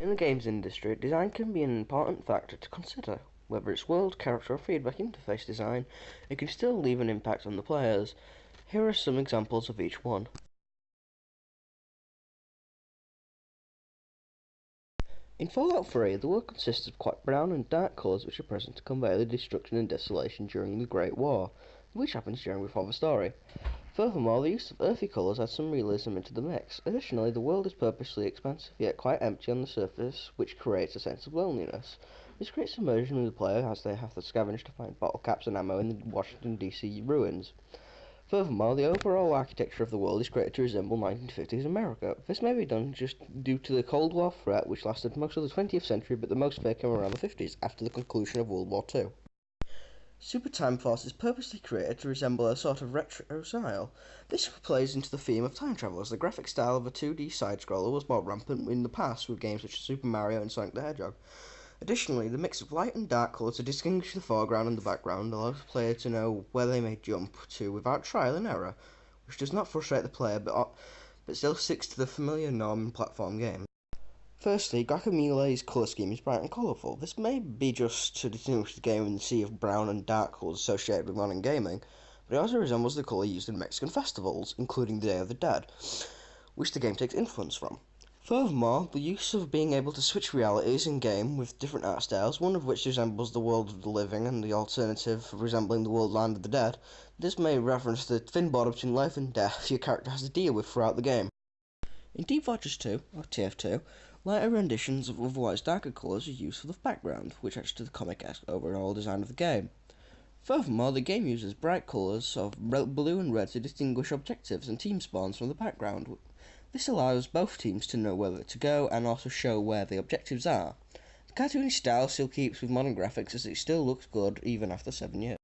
In the games industry, design can be an important factor to consider. Whether it's world, character, or feedback interface design, it can still leave an impact on the players. Here are some examples of each one. In Fallout 3, the world consists of quite brown and dark colours which are present to convey the destruction and desolation during the Great War, which happens during before the story. Furthermore, the use of earthy colours adds some realism into the mix. Additionally, the world is purposely expansive yet quite empty on the surface, which creates a sense of loneliness. This creates immersion in the player as they have to scavenge to find bottle caps and ammo in the Washington DC ruins. Furthermore, the overall architecture of the world is created to resemble 1950s America. This may be done just due to the Cold War threat, which lasted most of the 20th century, but the most of it came around the 50s, after the conclusion of World War II. Super Time Force is purposely created to resemble a sort of retro style. This plays into the theme of time travel, as the graphic style of a 2D side-scroller was more rampant in the past with games such as Super Mario and Sonic the Hedgehog. Additionally, the mix of light and dark colours to distinguish the foreground and the background allows the player to know where they may jump to without trial and error, which does not frustrate the player but still sticks to the familiar norm in platform games. Firstly, Guacamelei's colour scheme is bright and colourful. This may be just to distinguish the game in the sea of brown and dark colours associated with modern gaming, but it also resembles the colour used in Mexican festivals, including the Day of the Dead, which the game takes influence from. Furthermore, the use of being able to switch realities in-game with different art styles, one of which resembles the world of the living and the alternative resembling the world land of the dead, this may reference the thin border between life and death your character has to deal with throughout the game. In Team Fortress 2, or TF2, lighter renditions of otherwise darker colours are used for the background, which adds to the comic-esque overall design of the game. Furthermore, the game uses bright colours of blue and red to distinguish objectives and team spawns from the background. This allows both teams to know where to go and also show where the objectives are. The cartoony style still keeps with modern graphics as it still looks good even after 7 years.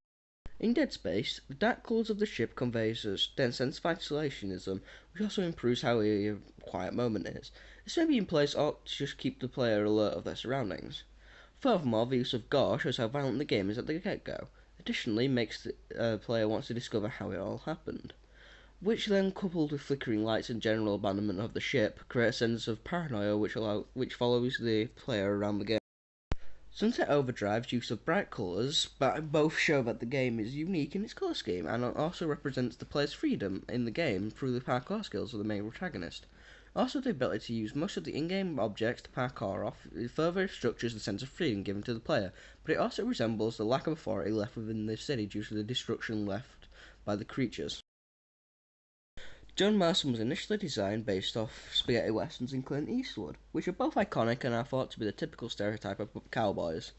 In Dead Space, the dark colours of the ship conveys a sense of isolationism, which also improves how a quiet moment is. This may be in place to just keep the player alert of their surroundings. Furthermore, the use of gore shows how violent the game is at the get-go. Additionally, makes the player want to discover how it all happened, which then, coupled with flickering lights and general abandonment of the ship, create a sense of paranoia which follows the player around the game. Sunset Overdrive's use of bright colours both show that the game is unique in its colour scheme and also represents the player's freedom in the game through the parkour skills of the main protagonist. Also, the ability to use most of the in-game objects to parkour off further structures the sense of freedom given to the player, but it also resembles the lack of authority left within the city due to the destruction left by the creatures. John Marston was initially designed based off spaghetti westerns and Clint Eastwood, which are both iconic and are thought to be the typical stereotype of cowboys.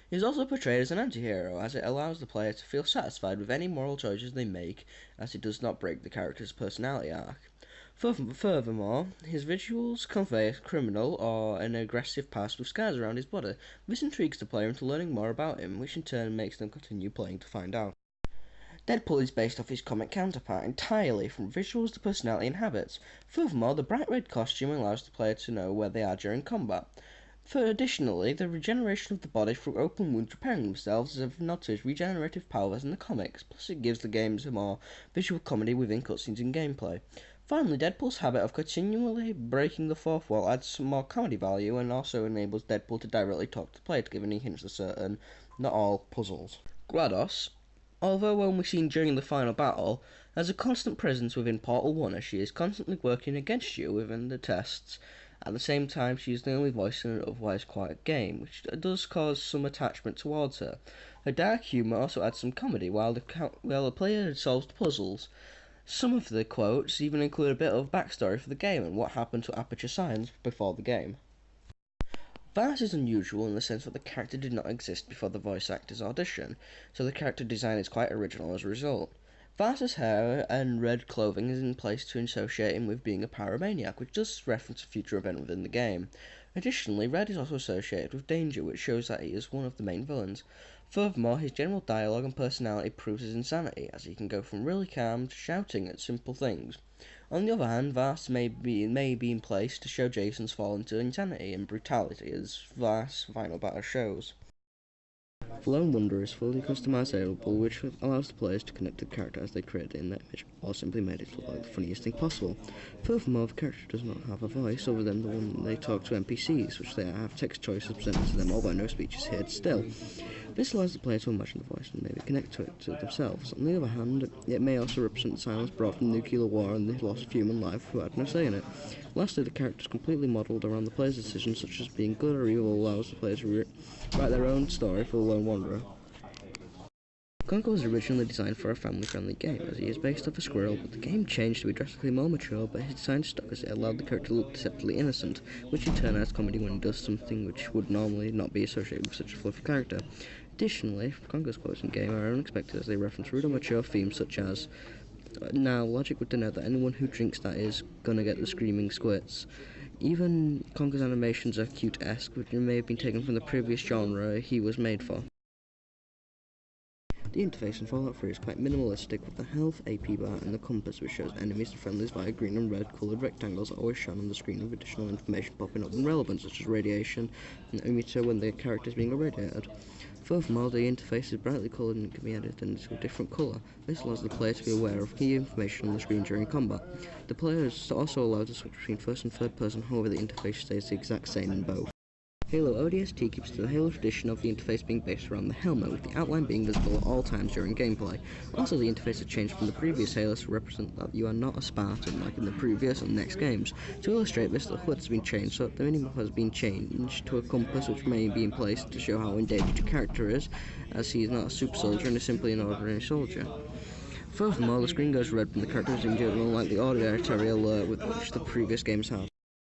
He is also portrayed as an anti-hero, as it allows the player to feel satisfied with any moral choices they make, as it does not break the character's personality arc. Furthermore, his visuals convey a criminal or an aggressive past with scars around his body. This intrigues the player into learning more about him, which in turn makes them continue playing to find out. Deadpool is based off his comic counterpart entirely, from visuals to personality and habits. Furthermore, the bright red costume allows the player to know where they are during combat. Additionally, the regeneration of the body through open wounds repairing themselves is a nod to his regenerative powers in the comics, plus it gives the games a more visual comedy within cutscenes and gameplay. Finally, Deadpool's habit of continually breaking the fourth wall adds some more comedy value and also enables Deadpool to directly talk to the player to give any hints to certain, not all, puzzles. GLaDOS, although only seen during the final battle, has a constant presence within Portal 1 as she is constantly working against you within the tests. At the same time, she is the only voice in an otherwise quiet game, which does cause some attachment towards her. Her dark humour also adds some comedy while the player solves the puzzles. Some of the quotes even include a bit of backstory for the game and what happened to Aperture Science before the game. Vars is unusual in the sense that the character did not exist before the voice actor's audition, so the character design is quite original as a result. Vars's hair and red clothing is in place to associate him with being a pyromaniac, which does reference a future event within the game. Additionally, red is also associated with danger, which shows that he is one of the main villains. Furthermore, his general dialogue and personality proves his insanity, as he can go from really calm to shouting at simple things. On the other hand, Vars may be in place to show Jason's fall into insanity and brutality, as Vars' final battle shows. The Lone Wanderer is fully customizable, which allows the players to connect to the character as they created in the image, or simply made it look like the funniest thing possible. Furthermore, the character does not have a voice other than the one they talk to NPCs, which they have text choices presented to them, although no speech is heard still. This allows the player to imagine the voice and maybe connect to it to themselves. On the other hand, it may also represent the silence brought from the nuclear war and the loss of human life who had no say in it. Lastly, the character is completely modelled around the player's decisions, such as being good or evil, allows the player to write their own story for the Lone Wanderer. Congo was originally designed for a family-friendly game, as he is based off a squirrel, but the game changed to be drastically more mature, but his design stuck as it allowed the character to look deceptively innocent, which in turn adds comedy when he does something which would normally not be associated with such a fluffy character. Additionally, Congo's quotes in game are unexpected as they reference rude or mature themes such as, "Now, logic would denote that anyone who drinks that is gonna get the screaming squirts." Even Congo's animations are cute-esque, which may have been taken from the previous genre he was made for. The interface in Fallout 3 is quite minimalistic, with the health, AP bar, and the compass, which shows enemies and friendlies via green and red coloured rectangles, are always shown on the screen with additional information popping up when relevant, such as radiation and emitter when the character is being irradiated. Furthermore, the interface is brightly coloured and can be edited into a different colour. This allows the player to be aware of key information on the screen during combat. The player is also allowed to switch between first and third person, however the interface stays the exact same in both. Halo ODST keeps to the Halo tradition of the interface being based around the helmet, with the outline being visible at all times during gameplay. Also, the interface has changed from the previous Halos to represent that you are not a Spartan like in the previous and next games. To illustrate this, the HUD has been changed, so the minimap has been changed to a compass which may be in place to show how endangered your character is, as he is not a super soldier and is simply an ordinary soldier. Furthermore, the screen goes red when the character is injured, unlike the ordinary alert which the previous games have.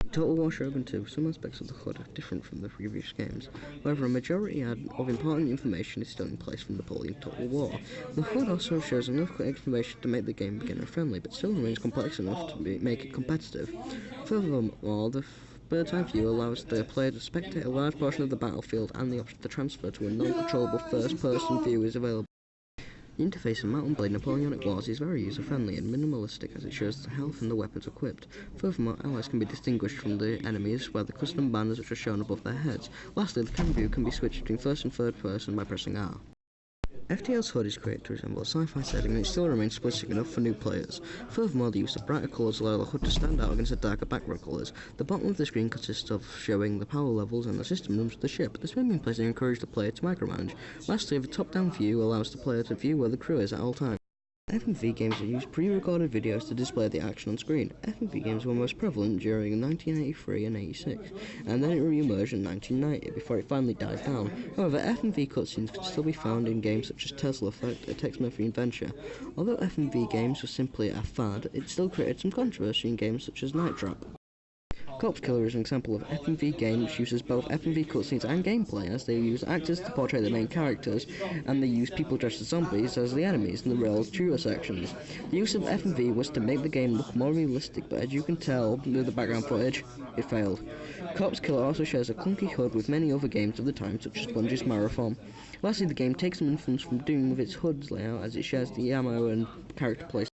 Total War Shogun 2, some aspects of the HUD are different from the previous games. However, a majority of important information is still in place from Napoleon Total War. The HUD also shows enough information to make the game beginner-friendly, but still remains complex enough to make it competitive. Furthermore, the bird's-eye view allows the player to spectate a large portion of the battlefield, and the option to transfer to a non-controllable first-person view is available. The interface in Mountain Blade Napoleonic Wars is very user-friendly and minimalistic, as it shows the health and the weapons equipped. Furthermore, allies can be distinguished from the enemies by the custom banners which are shown above their heads. Lastly, the camera view can be switched between first and third person by pressing R. FTL's HUD is created to resemble a sci-fi setting, and it still remains simplistic enough for new players. Furthermore, the use of brighter colours allow the HUD to stand out against the darker background colours. The bottom of the screen consists of showing the power levels and the system rooms of the ship. This may be in place to encourage the player to micromanage. Lastly, the top-down view allows the player to view where the crew is at all times. FMV games use pre-recorded videos to display the action on screen. FMV games were most prevalent during 1983 and 86, and then it re-emerged in 1990 before it finally died down. However, FMV cutscenes can still be found in games such as Tesla Effect, A Tex-Murphy Adventure. Although FMV games were simply a fad, it still created some controversy in games such as Night Trap. Corpse Killer is an example of FMV game which uses both FMV cutscenes and gameplay, as they use actors to portray the main characters, and they use people dressed as zombies as the enemies in the real shooter sections. The use of FMV was to make the game look more realistic, but as you can tell with the background footage, it failed. Corpse Killer also shares a clunky HUD with many other games of the time, such as Bungie's Marathon. Lastly, the game takes some influence from Doom with its HUD's layout, as it shares the ammo and character placement.